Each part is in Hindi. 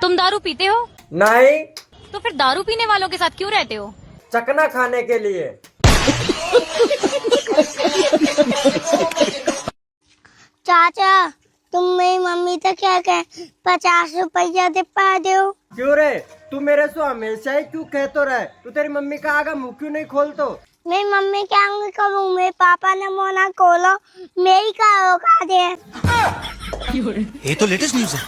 तुम दारू पीते हो? नहीं। तो फिर दारू पीने वालों के साथ क्यों रहते हो? चकना खाने के लिए। चाचा, तुम मेरी मम्मी से क्या कहे 50 रुपया दे पा दो। क्यों रे, तू मेरे से हमेशा ही क्यों कहतो रहे? तू तेरी मम्मी का आगा मुंह क्यों नहीं खोलतो? मेरी मम्मी क्या करूँ, मेरे पापा ने मोना खोलो, मेरी का रोका दे। ये तो लेटेस्ट न्यूज़ है।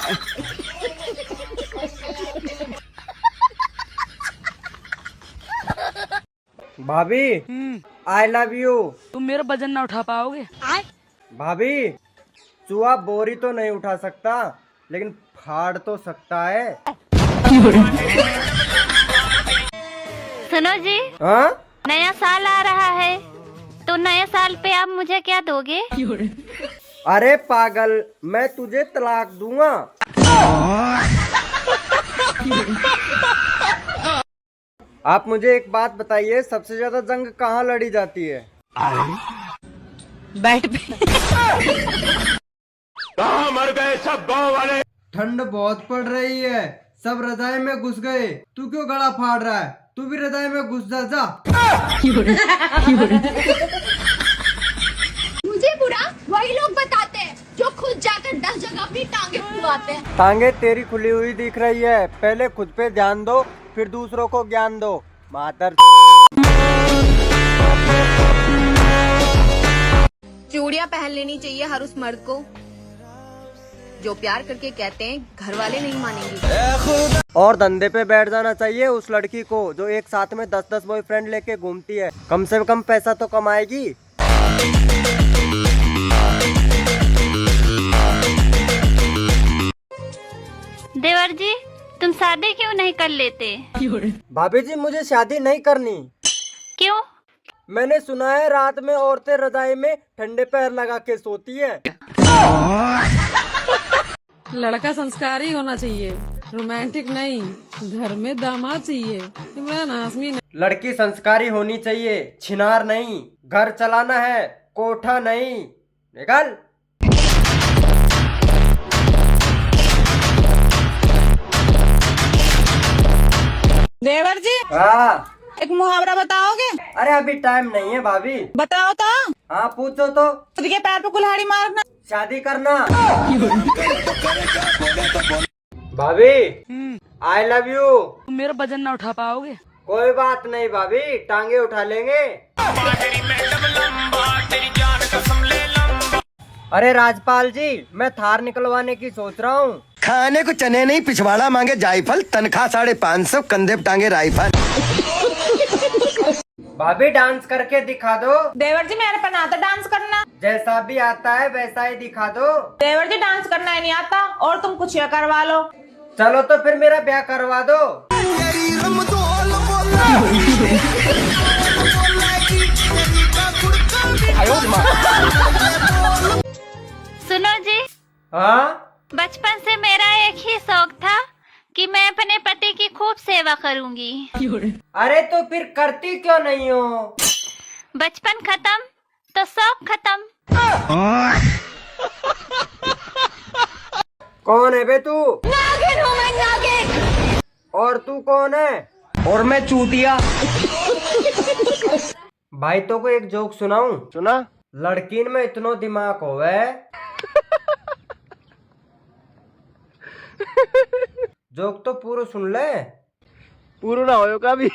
भाभी, आई लव यू। तुम मेरा वजन ना उठा पाओगे। भाभी, चूहा बोरी तो नहीं उठा सकता, लेकिन फाड़ तो सकता है। सुनो जी, हाँ? नया साल आ रहा है, तो नए साल पे आप मुझे क्या दोगे? अरे पागल, मैं तुझे तलाक दूंगा। आप मुझे एक बात बताइए, सबसे ज्यादा जंग कहाँ लड़ी जाती है? बैठ पे। कहाँ मर गए सब गाँव वाले? ठंड बहुत पड़ रही है, सब रजाई में घुस गए। तू क्यों गला फाड़ रहा है? तू भी रजाई में घुस जा। मुझे बुरा वही लोग बताते हैं जो खुद जाकर 10 जगह अपनी टांगे खुलवाते हैं। टांगे तेरी खुली हुई दिख रही है, पहले खुद पे ध्यान दो, फिर दूसरों को ज्ञान दो। मातर। चूड़ियां पहन लेनी चाहिए हर उस मर्द को जो प्यार करके कहते हैं घर वाले नहीं मानेंगे। और धंधे पे बैठ जाना चाहिए उस लड़की को जो एक साथ में 10-10 बॉयफ्रेंड लेके घूमती है। कम से कम पैसा तो कमाएगी। देवर जी, तुम शादी क्यों नहीं कर लेते? भाभी जी, मुझे शादी नहीं करनी। क्यों? मैंने सुना है रात में औरतें रजाई में ठंडे पैर लगा के सोती है। लड़का संस्कारी होना चाहिए, रोमांटिक नहीं। घर में दामाद चाहिए। इमरान हाशमी नहीं। लड़की संस्कारी होनी चाहिए, छिनार नहीं। घर चलाना है, कोठा नहीं। निकल। देवर जी, हाँ। एक मुहावरा बताओगे? अरे अभी टाइम नहीं है भाभी। बताओ तो। हाँ पूछो तो। खुद के पैर पे कुल्हाड़ी मारना। शादी करना। भाभी, आई लव यू। तुम मेरा वजन ना उठा पाओगे। कोई बात नहीं भाभी, टांगे उठा लेंगे। अरे राजपाल जी, मैं थार निकलवाने की सोच रहा हूँ। खाने को चने नहीं, पिछवाड़ा मांगे जायफल, तनख्वाह 550, कंधे पे टांगे राइफल। भाभी, डांस करके दिखा दो। देवर जी, मेरे पर आता डांस करना। जैसा भी आता है वैसा ही दिखा दो। देवर जी, डांस करना ही नहीं आता, और तुम कुछ या करवा लो। चलो तो फिर मेरा ब्याह करवा दो। सुनो जी, हाँ? बचपन से मेरा एक ही शौक था कि मैं अपने पति की खूब सेवा करूंगी। अरे तो फिर करती क्यों नहीं हो? बचपन खत्म तो शौक खत्म। कौन है बे तू? नागिन हूँ मैं, नागिन। और तू कौन है? और मैं चूतिया। भाई तो को एक जोक सुनाऊं? सुना? लड़कीन में इतनो दिमाग होवे। जोक तो पूरा सुन ले। पूरा ना होयो का भी।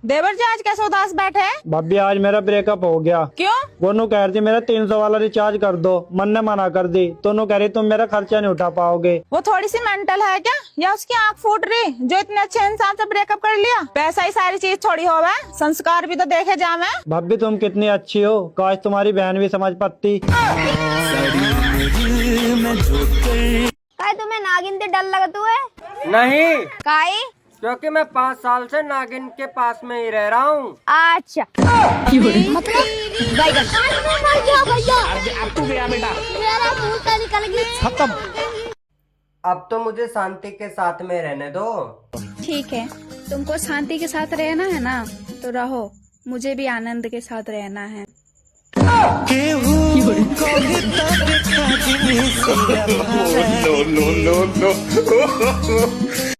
देवर जी, आज कैसे उदास बैठे हैं? भाभी, आज मेरा ब्रेकअप हो गया। क्यों? दोनों कह रही थी मेरा 300 वाला रिचार्ज कर दो, मन ने मना कर दी। दोनों कह रही तुम मेरा खर्चा नहीं उठा पाओगे। वो थोड़ी सी मेंटल है क्या, या उसकी आंख फूट रही जो इतने अच्छे इंसान से ब्रेकअप कर लिया? पैसा ही सारी चीज थोड़ी होवे, संस्कार भी तो देखे जावे। भाभी, तुम कितनी अच्छी हो, काश तुम्हारी बहन भी समझ पाती। तुम्हें नागिन से डर लगता है? नहीं, काई? क्योंकि मैं 5 साल से नागिन के पास में ही रह रहा हूँ। अच्छा। मतलब बैगन। मर गया भैया। अब तू गया बेटा। मेरा मुंह से निकल गई। खत्म। अब तो मुझे शांति के साथ में रहने दो। ठीक है, तुमको शांति के साथ रहना है ना, तो रहो। मुझे भी आनंद के साथ रहना है। no.